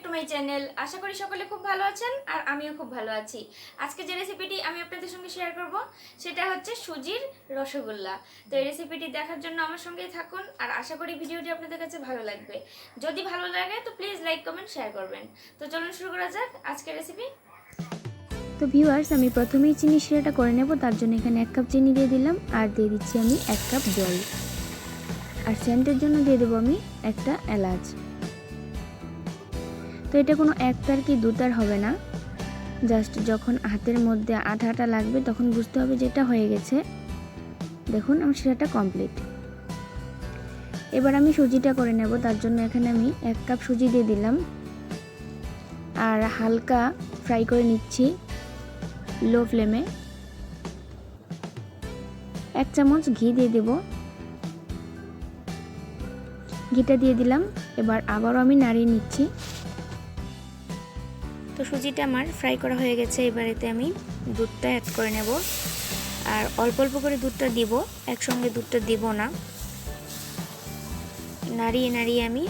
To my channel. আশা করি সকলে খুব ভালো আছেন আর আমিও খুব ভালো আছি। আজকে যে রেসিপিটি আমি আপনাদের সঙ্গে শেয়ার করব সেটা হচ্ছে সুজির রসগোল্লা। তো এই রেসিপিটি দেখার জন্য আমার সঙ্গেই থাকুন আর আশা করি ভিডিওটি আপনাদের কাছে ভালো লাগবে। যদি ভালো লাগে তো প্লিজ লাইক কমেন্ট শেয়ার করবেন। তো চলুন শুরু করা যাক আজকের রেসিপি। তো ভিউয়ার্স, আমি প্রথমেই চিনি শিরাটা করে নেব। তার জন্য এখানে 1 কাপ চিনি দিয়ে দিলাম আর দিয়ে দিচ্ছি আমি 1 কাপ জল। আর সেন্টের জন্য দিয়ে দেবো আমি একটা এলাচ। তো এটা কোনো একটার কি দুটার হবে না, জাস্ট যখন হাতের মধ্যে আঠা আঠা লাগবে তখন বুঝতে হবে যে এটা হয়ে গেছে। দেখুন আমার শিরাটা কমপ্লিট। এবার আমি সুজিটা করে নেব। তার জন্য এখানে আমি 1 কাপ সুজি দিয়ে দিলাম আর হালকা ফ্রাই করে নিচ্ছি লো ফ্লেমে। 1 চামচ ঘি দিয়ে দেব। ঘিটা দিয়ে দিলাম। এবার আবারও আমি নাড়িয়ে নিচ্ছি। তো সুজিটা আমার ফ্রাই করা হয়ে গেছে। এবার এতে আমি দুধটা অ্যাড করে নেব আর অল্প অল্প করে দুধটা দিব, একসঙ্গে দুধটা দিব না। নাড়িয়ে নাড়িয়ে আমি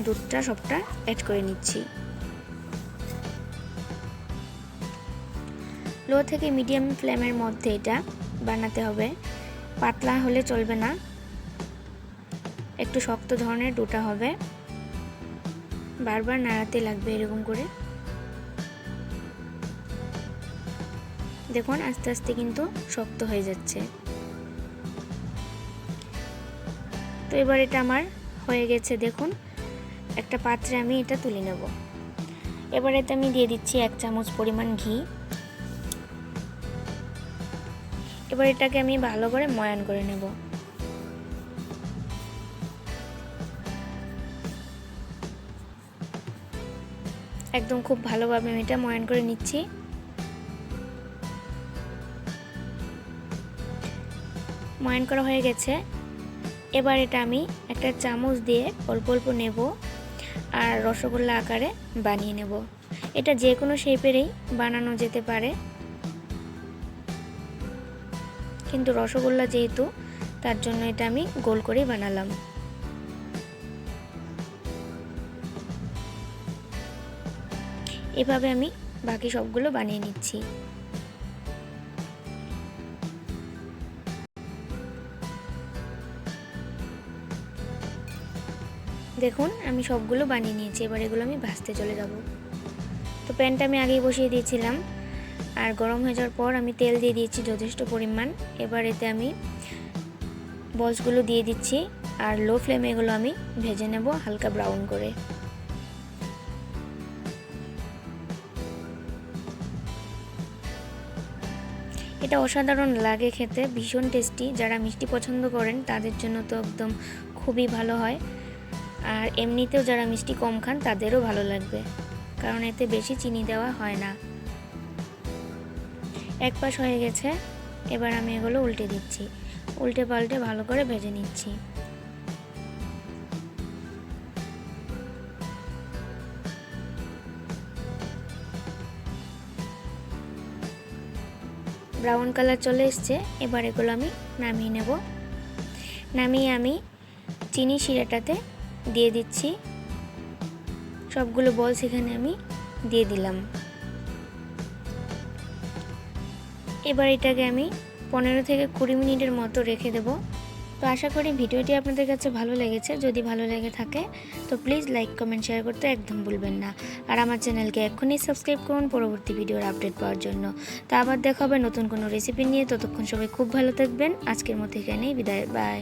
দুধটা সবটা অ্যাড করে নিচ্ছি। লো থেকে মিডিয়াম ফ্লেমের মধ্যে এটা বানাতে হবে, পাতলা হলে চলবে না, একটু শক্ত ধরনের ডোটা হবে। বারবার নাড়াতে লাগবে এরকম করে। দেখুন আস্তে আস্তে কিন্তু শক্ত হয়ে যাচ্ছে। তো এবার এটা আমার হয়ে গেছে। দেখুন একটা পাত্রে আমি এটা তুলে নেব। এবার এতে আমি দিয়ে দিচ্ছি 1 চামচ পরিমাণ ঘি। এবার এটাকে আমি ভালো করে ময়ান করে নেব। একদম খুব ভালোভাবে আমি এটা ময়ান করে নিচ্ছি। ময়ান করা হয়ে গেছে। এবার এটা আমি একটা চামচ দিয়ে অল্প অল্প নেব আর রসগোল্লা আকারে বানিয়ে নেব। এটা যে কোনো শেপেরই বানানো যেতে পারে, কিন্তু রসগোল্লা যেহেতু তার জন্য এটা আমি গোল করেই বানালাম। এভাবে আমি বাকি সবগুলো বানিয়ে নিচ্ছি। দেখুন আমি সবগুলো বানিয়ে নিয়েছি। এবার এগুলো আমি ভাজতে চলে যাব। তো প্যানটা আমি আগেই বসিয়ে দিয়েছিলাম আর গরম হয়ে যাওয়ার পর আমি তেল দিয়ে দিয়েছি যথেষ্ট পরিমাণ। এবার এতে আমি বলসগুলো দিয়ে দিচ্ছি আর লো ফ্লেমে এগুলো আমি ভেজে নেব হালকা ব্রাউন করে। এটা অসাধারণ লাগে খেতে, ভীষণ টেস্টি। যারা মিষ্টি পছন্দ করেন তাদের জন্য তো একদম খুবই ভালো হয়, আর এমনিতেও যারা মিষ্টি কম খান তাদেরও ভালো লাগবে, কারণ এতে বেশি চিনি দেওয়া হয় না। এক পাশ হয়ে গেছে। এবার আমি এগুলো উল্টে দিচ্ছি, উল্টে পাল্টে ভালো করে ভেজে নিচ্ছি। ব্রাউন কালার চলে এসছে। এবার এগুলো আমি নামিয়ে নেব। নামিয়ে আমি চিনি শিরাটাতে দিয়ে দিচ্ছি। সবগুলো বলস এখানে আমি দিয়ে দিলাম। এবার এটাকে আমি 15 থেকে 20 মিনিটের মতো রেখে দেব। তো আশা করি ভিডিওটি আপনাদের কাছে ভালো লেগেছে। যদি ভালো লেগে থাকে তো প্লিজ লাইক কমেন্ট শেয়ার করতে একদম ভুলবেন না। আর আমার চ্যানেলকে এখনই সাবস্ক্রাইব করুন পরবর্তী ভিডিওর আপডেট পাওয়ার জন্য। তো আবার দেখা হবে নতুন কোনো রেসিপি নিয়ে। ততক্ষণ সবাই খুব ভালো থাকবেন। আজকের মতো এখানেই বিদায়। বাই।